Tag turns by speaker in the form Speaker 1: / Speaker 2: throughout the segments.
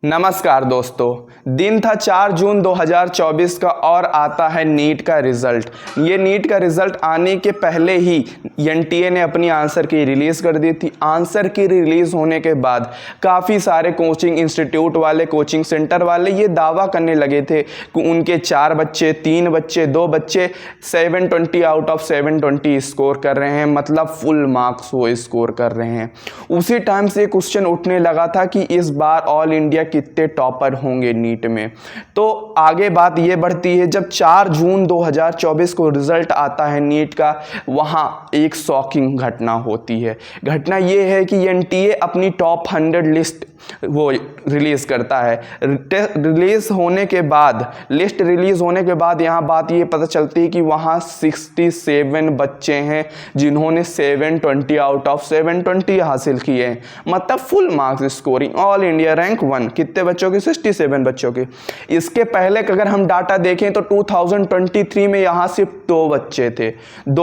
Speaker 1: नमस्कार दोस्तों, दिन था 4 जून 2024 का और आता है नीट का रिज़ल्ट। ये नीट का रिज़ल्ट आने के पहले ही एनटीए ने अपनी आंसर की रिलीज़ कर दी थी। आंसर की रिलीज़ होने के बाद काफ़ी सारे कोचिंग इंस्टीट्यूट वाले, कोचिंग सेंटर वाले ये दावा करने लगे थे कि उनके 4 बच्चे, 3 बच्चे, 2 बच्चे 720 आउट ऑफ 720 स्कोर कर रहे हैं, मतलब फुल मार्क्स वो स्कोर कर रहे हैं। उसी टाइम से क्वेश्चन उठने लगा था कि इस बार ऑल इंडिया कितने टॉपर होंगे नीट में। तो आगे बात ये बढ़ती है, जब 4 जून 2024 को रिजल्ट आता है नीट का, वहाँ एक शॉकिंग घटना होती है। घटना ये है कि एनटीए अपनी टॉप 100 लिस्ट वो रिलीज़ करता है। लिस्ट रिलीज़ होने के बाद यहाँ बात ये पता चलती है कि वहाँ 67 बच्चे हैं जिन्होंने 720 आउट ऑफ 720 हासिल किए हैं, मतलब full marks scoring, all India rank 1। कितने बच्चों की? 67 बच्चों की। इसके पहले अगर हम डाटा देखें तो 2023 में यहाँ सिर्फ 2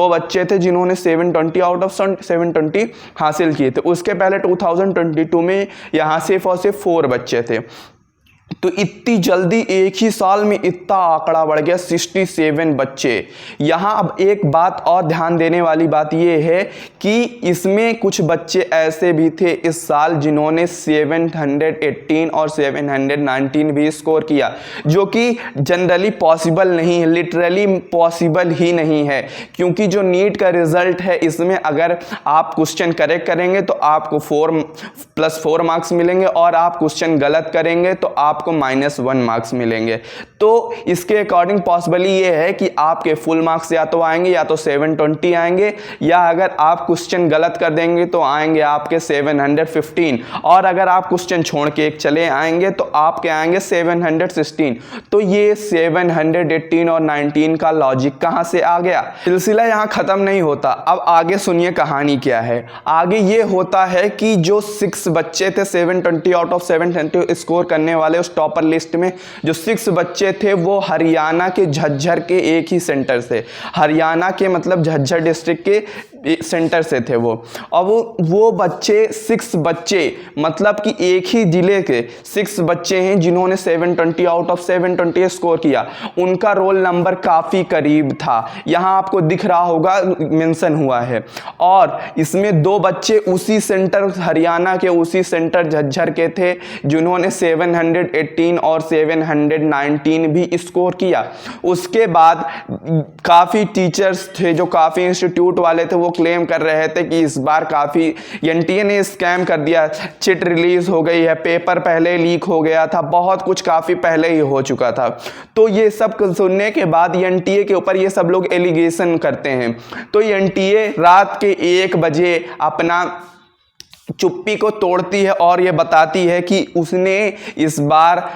Speaker 1: बच्चे थे जिन्होंने 720 आउट ऑफ 720 हासिल किए थे। उसके पहले 2022 में यहाँ सिर्फ और सिर्फ 4 बच्चे थे। तो इतनी जल्दी एक ही साल में इतना आंकड़ा बढ़ गया, 67 बच्चे। यहाँ अब एक बात और ध्यान देने वाली बात ये है कि इसमें कुछ बच्चे ऐसे भी थे इस साल जिन्होंने 718 और 719 भी स्कोर किया, जो कि जनरली पॉसिबल नहीं है, लिटरली पॉसिबल ही नहीं है। क्योंकि जो नीट का रिजल्ट है, इसमें अगर आप क्वेश्चन करेक्ट करेंगे तो आपको 4+4 मार्क्स मिलेंगे, और आप क्वेश्चन गलत करेंगे तो आपको -1 मार्क्स मिलेंगे। तो इसके अकॉर्डिंग पॉसिबली ये है कि आपके फुल मार्क्स या तो आएंगे, या तो 720 आएंगे, या अगर आप क्वेश्चन गलत कर देंगे तो आएंगे आपके 715, और अगर आप क्वेश्चन छोड़ के एक चले आएंगे तो आपके आएंगे 716। तो ये 718 और 19 का लॉजिक कहां से आ गया? सिलसिला यहां खत्म नहीं होता। अब आगे सुनिए कहानी क्या है। आगे ये होता है कि जो 6 बच्चे थे 720 आउट ऑफ 720 स्कोर करने वाले उस टॉपर लिस्ट में, जो 6 बच्चे थे वो हरियाणा के झज्जर के एक ही सेंटर से, हरियाणा के मतलब झज्जर डिस्ट्रिक्ट के सेंटर से थे वो। अब वो बच्चे 6 बच्चे मतलब कि एक ही जिले के 6 बच्चे हैं जिन्होंने 720 आउट ऑफ 720 स्कोर किया। उनका रोल नंबर काफ़ी करीब था, यहाँ आपको दिख रहा होगा मेंशन हुआ है। और इसमें 2 बच्चे उसी सेंटर, हरियाणा के उसी सेंटर झज्जर के थे जिन्होंने 718 और 719 भी स्कोर किया। उसके बाद काफ़ी टीचर्स थे, जो काफ़ी इंस्टीट्यूट वाले थे, वो क्लेम कर रहे थे कि इस बार काफ़ी एनटीए ने स्कैम कर दिया, चिट रिलीज हो गई है, पेपर पहले लीक हो गया था, बहुत कुछ काफ़ी पहले ही हो चुका था। तो ये सब सुनने के बाद एनटीए के ऊपर ये सब लोग एलिगेशन करते हैं। तो एनटीए रात के 1 बजे अपना चुप्पी को तोड़ती है और ये बताती है कि उसने इस बार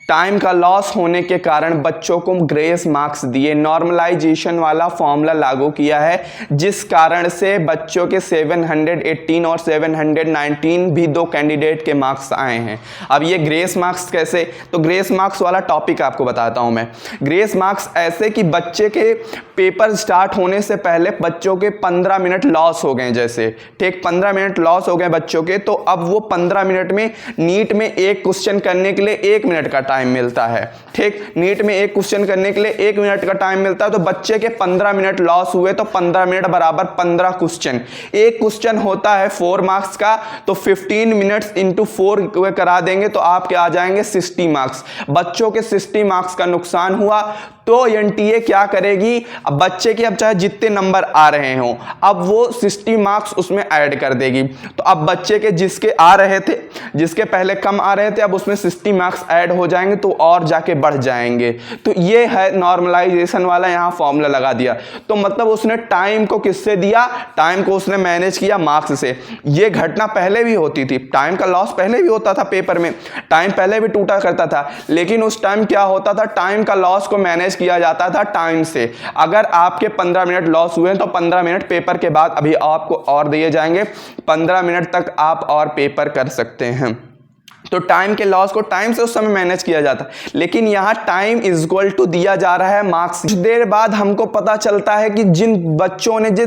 Speaker 1: टाइम का लॉस होने के कारण बच्चों को ग्रेस मार्क्स दिए, नॉर्मलाइजेशन वाला फॉर्मूला लागू किया है, जिस कारण से बच्चों के 718 और 719 भी 2 कैंडिडेट के मार्क्स आए हैं। अब ये ग्रेस मार्क्स कैसे? तो ग्रेस मार्क्स वाला टॉपिक आपको बताता हूं मैं। ग्रेस मार्क्स ऐसे कि बच्चे के पेपर स्टार्ट होने से पहले बच्चों के 15 मिनट लॉस हो गए, जैसे ठीक 15 मिनट लॉस हो गए बच्चों के, तो अब वो 15 मिनट में नीट में एक क्वेश्चन करने के लिए 1 मिनट का टाइम मिलता है। ठीक, नीट में एक क्वेश्चन करने के लिए 1 मिनट का टाइम मिलता है, तो बच्चे के 15 मिनट लॉस हुए, तो 15 मिनट बराबर 15 क्वेश्चन। एक क्वेश्चन होता है 4 मार्क्स का, तो 15 मिनट्स इंटू 4 करा देंगे तो आपके आ जाएंगे 60 मार्क्स। बच्चों के 60 मार्क्स का नुकसान हुआ। तो एनटीए क्या करेगी? अब बच्चे के अब चाहे जितने नंबर आ रहे हों, अब वो 60 मार्क्स उसमें ऐड कर देगी। तो अब बच्चे के जिसके आ रहे थे, जिसके पहले कम आ रहे थे, अब उसमें 60 मार्क्स ऐड हो जाएंगे तो और जाके बढ़ जाएंगे। तो ये है नॉर्मलाइजेशन वाला यहाँ फॉर्मूला लगा दिया। तो मतलब उसने टाइम को किससे दिया? टाइम को उसने मैनेज किया मार्क्स से। ये घटना पहले भी होती थी, टाइम का लॉस पहले भी होता था, पेपर में टाइम पहले भी टूटा करता था, लेकिन उस टाइम क्या होता था? टाइम का लॉस को मैनेज किया जाता था टाइम से। अगर आपके 15 मिनट लॉस हुए तो 15 मिनट पेपर के बाद अभी आपको और दिए जाएंगे, 15 मिनट तक आप और पेपर कर सकते हैं। तो टाइम के लॉस को टाइम से उस समय मैनेज किया जाता, लेकिन यहाँ टाइम इज इक्वल टू दिया जा रहा है मार्क्स। कुछ देर बाद हमको पता चलता है कि जिन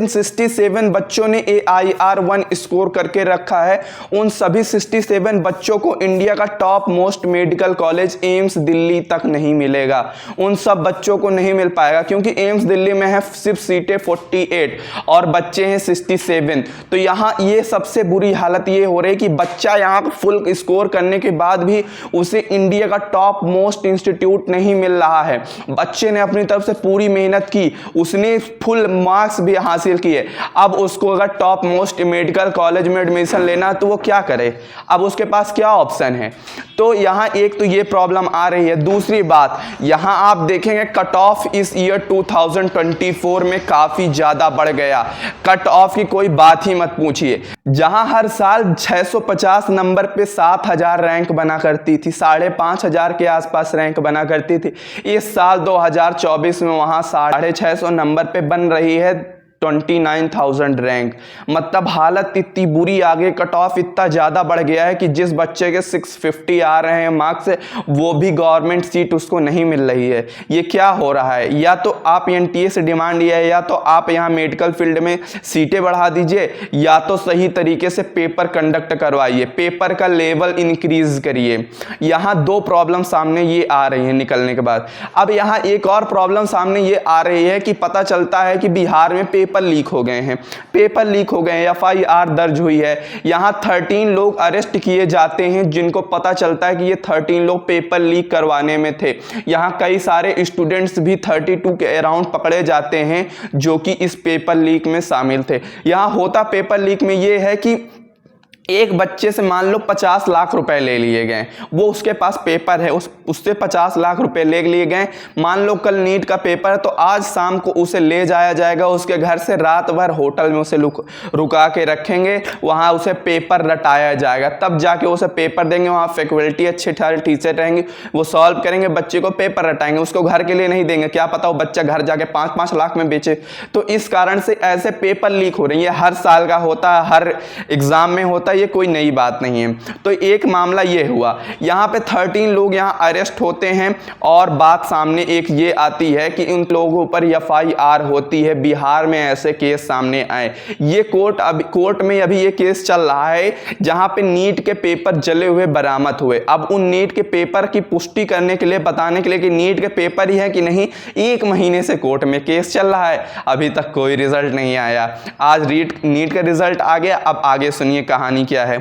Speaker 1: 67 बच्चों ने AIR1 स्कोर करके रखा है, उन सभी 67 बच्चों को इंडिया का top most medical college AIIMS Delhi तक नहीं मिलेगा। उन सब बच्चों को नहीं मिल पाएगा, क्योंकि एम्स दिल्ली में है सिर्फ सीटें 48 और बच्चे हैं 67। तो यहाँ ये सबसे बुरी हालत ये हो रही है कि बच्चा यहाँ फुल स्कोर करने के बाद भी उसे इंडिया का टॉप मोस्ट इंस्टीट्यूट नहीं मिल रहा है। बच्चे ने अपनी तरफ से पूरी मेहनत की, उसने फुल मार्क्स भी हासिल किए, अब उसको अगर टॉप मोस्ट मेडिकल कॉलेज में एडमिशन लेना है तो वो क्या करे, अब उसके पास क्या ऑप्शन है। तो यहाँ एक तो ये प्रॉब्लम आ रही है। दूसरी बात, यहाँ आप देखेंगे कट ऑफ इस ईयर 2024 में काफी ज्यादा बढ़ गया। कट ऑफ की कोई बात ही मत पूछिए। जहां हर साल 650 नंबर पे 7000 रैंक बना करती थी, 5500 के आसपास रैंक बना करती थी, इस साल 2024 में वहां 650 नंबर पे बन रही है 29,000 रैंक। मतलब हालत इतनी बुरी आ गई, कट ऑफ इतना ज़्यादा बढ़ गया है कि जिस बच्चे के 650 आ रहे हैं मार्क्स, वो भी गवर्नमेंट सीट उसको नहीं मिल रही है। ये क्या हो रहा है? या तो आप NTA से डिमांड ये है, या तो आप यहाँ मेडिकल फील्ड में सीटें बढ़ा दीजिए, या तो सही तरीके से पेपर कंडक्ट करवाइए, पेपर का लेवल इंक्रीज करिए। यहाँ दो प्रॉब्लम सामने ये आ रही है निकलने के बाद। अब यहाँ एक और प्रॉब्लम सामने ये आ रही है कि पता चलता है कि बिहार में पेपर लीक हो गए हैं, पेपर लीक हो गए हैं, FIR दर्ज हुई है। यहाँ 13 लोग अरेस्ट किए जाते हैं, जिनको पता चलता है कि ये 13 लोग पेपर लीक करवाने में थे। यहाँ कई सारे स्टूडेंट्स भी 32 के अराउंड पकड़े जाते हैं, जो कि इस पेपर लीक में शामिल थे। यहाँ होता पेपर लीक में ये है कि एक बच्चे से मान लो 50 लाख रुपए ले लिए गए, वो उसके पास पेपर है, उससे 50 लाख रुपए ले लिए गए। मान लो कल नीट का पेपर है, तो आज शाम को उसे ले जाया जाएगा उसके घर से, रात भर होटल में उसे रुका के रखेंगे, वहाँ उसे पेपर रटाया जाएगा, तब जाके उसे पेपर देंगे। वहाँ फैकल्टी अच्छे टीचर रहेंगे, वो सॉल्व करेंगे, बच्चे को पेपर रटाएंगे, उसको घर के लिए नहीं देंगे। क्या पता वो बच्चा घर जाके 5-5 लाख में बेचे। तो इस कारण से ऐसे पेपर लीक हो रही है, हर साल का होता है, हर एग्जाम में होता है, ये कोई नई बात नहीं है। तो एक मामला ये हुआ, यहाँ पे 13 लोग यहाँ अरेस्ट होते हैं, और बात सामने एक ये आती है कि उन लोगों पर FIR होती है। बिहार में ऐसे केस सामने आए, ये कोर्ट में अभी ये केस चल रहा है, जहाँ पे नीट के पेपर जले हुए बरामद हुए। अब उन नीट के पेपर की पुष्टि करने के लिए, बताने के लिए कि नीट के पेपर ही है कि नहीं, 1 महीने से कोर्ट में केस चल रहा है, अभी तक कोई रिजल्ट नहीं आया। आज नीट का रिजल्ट आ गया, अब आगे सुनिए कहानी क्या है।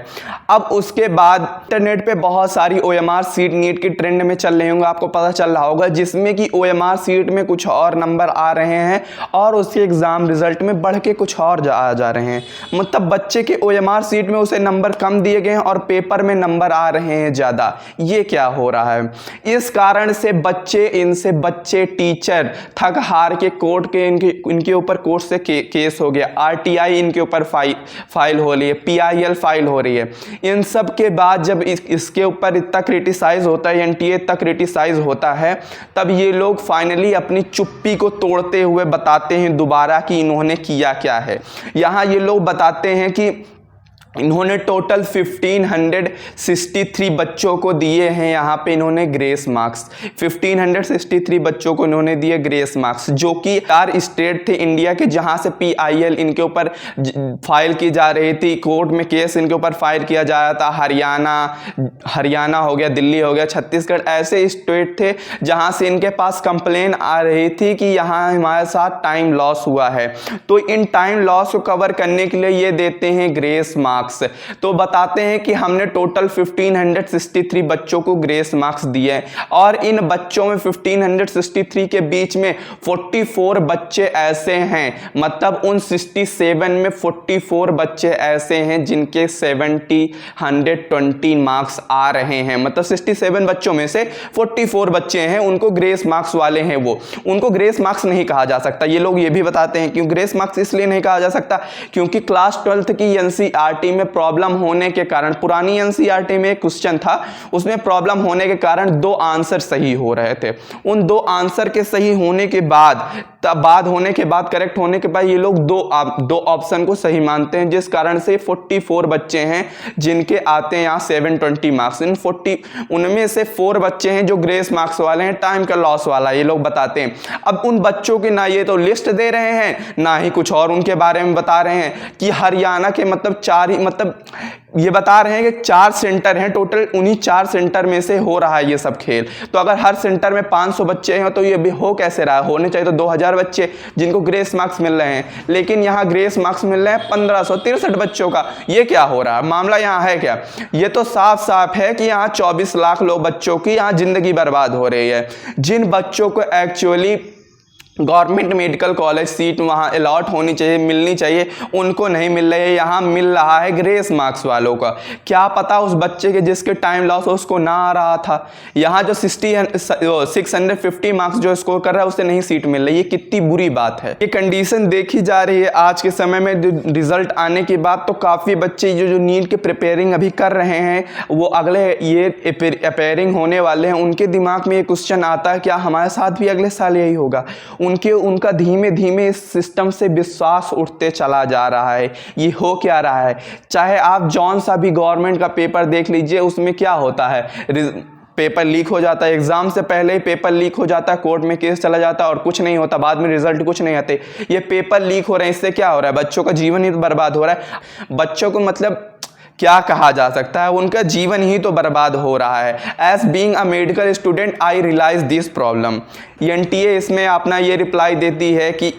Speaker 1: अब उसके बाद इंटरनेट पे बहुत सारी OMR सीट नीट की ट्रेंड में चल रहे होंगे, आपको पता चल रहा होगा, जिसमें कि OMR सीट में कुछ और नंबर आ रहे हैं और उसके एग्जाम रिजल्ट में बढ़ के कुछ और जा रहे हैं। मतलब बच्चे के OMR सीट में उसे नंबर कम दिए गए हैं और पेपर में नंबर आ रहे हैं ज्यादा। ये क्या हो रहा है? इस कारण से बच्चे टीचर थक हार के कोर्ट के इनके ऊपर कोर्ट से केस हो गया, RTI इनके ऊपर फाइल हो रही है, PIL फाइल हो रही है। इन सब के बाद जब इसके ऊपर इतना क्रिटिसाइज होता है, NTA इतना क्रिटिसाइज होता है, तब ये लोग फाइनली अपनी चुप्पी को तोड़ते हुए बताते हैं दोबारा कि इन्होंने किया क्या है। यहाँ ये लोग बताते हैं कि इन्होंने टोटल 1563 बच्चों को दिए हैं, यहाँ पे इन्होंने ग्रेस मार्क्स, 1563 बच्चों को इन्होंने दिए ग्रेस मार्क्स, जो कि 4 स्टेट थे इंडिया के जहाँ से PIL इनके ऊपर फाइल की जा रही थी, कोर्ट में केस इनके ऊपर फाइल किया जा रहा था। हरियाणा हो गया, दिल्ली हो गया, छत्तीसगढ़, ऐसे स्टेट थे जहाँ से इनके पास कंप्लेन आ रही थी कि यहाँ हमारे साथ टाइम लॉस हुआ है। तो इन टाइम लॉस को कवर करने के लिए ये देते हैं ग्रेस मार्क्स। तो बताते हैं कि हमने टोटल 1563 बच्चों को ग्रेस मार्क्स दिए, और इन बच्चों में 1563 के बीच में 44 बच्चे ऐसे हैं, मतलब उन 67 में 44 बच्चे ऐसे हैं जिनके 120 मार्क्स आ रहे हैं। मतलब 67 बच्चों में से 44 बच्चे हैं उनको ग्रेस मार्क्स वाले हैं, वो उनको ग्रेस मार्क्स नहीं कहा जा सकता। ये लोग ये भी बताते हैं क्यों ग्रेस मार्क्स इसलिए नहीं कहा जा सकता, क्योंकि क्लास 12th की NCERT में प्रॉब्लम होने के कारण, पुरानी NCERT में एक क्वेश्चन था, उसमें प्रॉब्लम होने के कारण 2 आंसर सही हो रहे थे। उन 2 आंसर के सही होने के बाद तब बाद होने के बाद, करेक्ट होने के बाद ये लोग दो ऑप्शन को सही मानते हैं, जिस कारण से 44 बच्चे हैं जिनके आते हैं यहाँ 720 मार्क्स। इन 40 उनमें से 4 बच्चे हैं जो ग्रेस मार्क्स वाले हैं, टाइम का लॉस वाला, ये लोग बताते हैं। अब उन बच्चों की ना ये तो लिस्ट दे रहे हैं, ना ही कुछ और उनके बारे में बता रहे हैं कि हरियाणा के मतलब 4 ही, मतलब ये बता रहे हैं कि 4 सेंटर हैं टोटल, उन्हीं 4 सेंटर में से हो रहा है ये सब खेल। तो अगर हर सेंटर में 500 बच्चे हैं तो ये भी हो कैसे रहा है? होने चाहिए तो 2000 बच्चे जिनको ग्रेस मार्क्स मिल रहे हैं, लेकिन यहाँ ग्रेस मार्क्स मिल रहे हैं 1563 बच्चों का। ये क्या हो रहा है? मामला यहाँ है क्या? ये तो साफ साफ है कि यहाँ 24 लाख लोग बच्चों की यहाँ जिंदगी बर्बाद हो रही है। जिन बच्चों को actually government medical college seat वहाँ अलॉट होनी चाहिए, मिलनी चाहिए, उनको नहीं मिल रही है, यहाँ मिल रहा है ग्रेस मार्क्स वालों का। क्या पता उस बच्चे के जिसके टाइम लॉस हो उसको ना आ रहा था, यहाँ जो 650 मार्क्स जो स्कोर कर रहा है उसे नहीं सीट मिल रही। ये कितनी बुरी बात है। ये कंडीशन देखी जा रही है आज के समय में। रिजल्ट आने के बाद तो काफ़ी बच्चे जो नीट के प्रिपेयरिंग अभी कर रहे हैं, वो अगले ये अपेयरिंग होने वाले हैं, उनके दिमाग में ये क्वेश्चन आता है क्या हमारे साथ भी अगले साल यही होगा? उनका धीमे धीमे इस सिस्टम से विश्वास उठते चला जा रहा है। ये हो क्या रहा है? चाहे आप जौन सा भी गवर्नमेंट का पेपर देख लीजिए, उसमें क्या होता है, पेपर लीक हो जाता है, एग्जाम से पहले ही पेपर लीक हो जाता है, कोर्ट में केस चला जाता है और कुछ नहीं होता, बाद में रिजल्ट कुछ नहीं आते। ये पेपर लीक हो रहे हैं, इससे क्या हो रहा है? बच्चों का जीवन ही बर्बाद हो रहा है। बच्चों को मतलब क्या कहा जा सकता है, उनका जीवन ही तो बर्बाद हो रहा है। As being a medical student I realise this problem. NTA इसमें अपना ये रिप्लाई देती है कि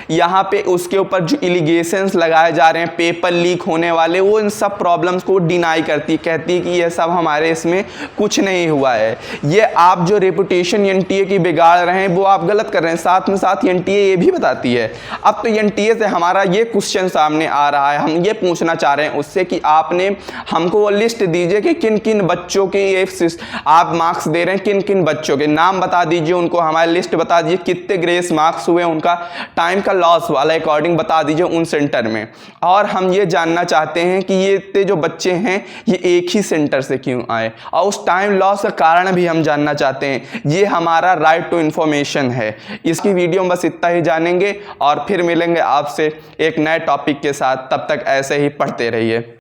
Speaker 1: यहाँ पे उसके ऊपर जो एलिगेशंस लगाए जा रहे हैं पेपर लीक होने वाले, वो इन सब प्रॉब्लम्स को डिनाई करती, कहती है कि ये सब हमारे इसमें कुछ नहीं हुआ है। ये आप जो रेपुटेशन एनटीए की बिगाड़ रहे हैं वो आप गलत कर रहे हैं। साथ में साथ एनटीए ये भी बताती है, अब तो एनटीए से हमारा ये क्वेश्चन सामने आ रहा है, हम ये पूछना चाह रहे हैं उससे कि आपने हमको वो लिस्ट दीजिए कि किन किन बच्चों के ये आप मार्क्स दे रहे हैं, किन किन बच्चों के नाम बता दीजिए, उनको हमारी लिस्ट बता दीजिए, कितने ग्रेस मार्क्स हुए, उनका टाइम का लॉस वाला अकॉर्डिंग बता दीजिए उन सेंटर में। और हम ये जानना चाहते हैं कि ये इतने जो बच्चे हैं ये एक ही सेंटर से क्यों आए, और उस टाइम लॉस का कारण भी हम जानना चाहते हैं। ये हमारा राइट टू इन्फॉर्मेशन है। इसकी वीडियो में बस इतना ही जानेंगे और फिर मिलेंगे आपसे एक नए टॉपिक के साथ। तब तक ऐसे ही पढ़ते रहिए।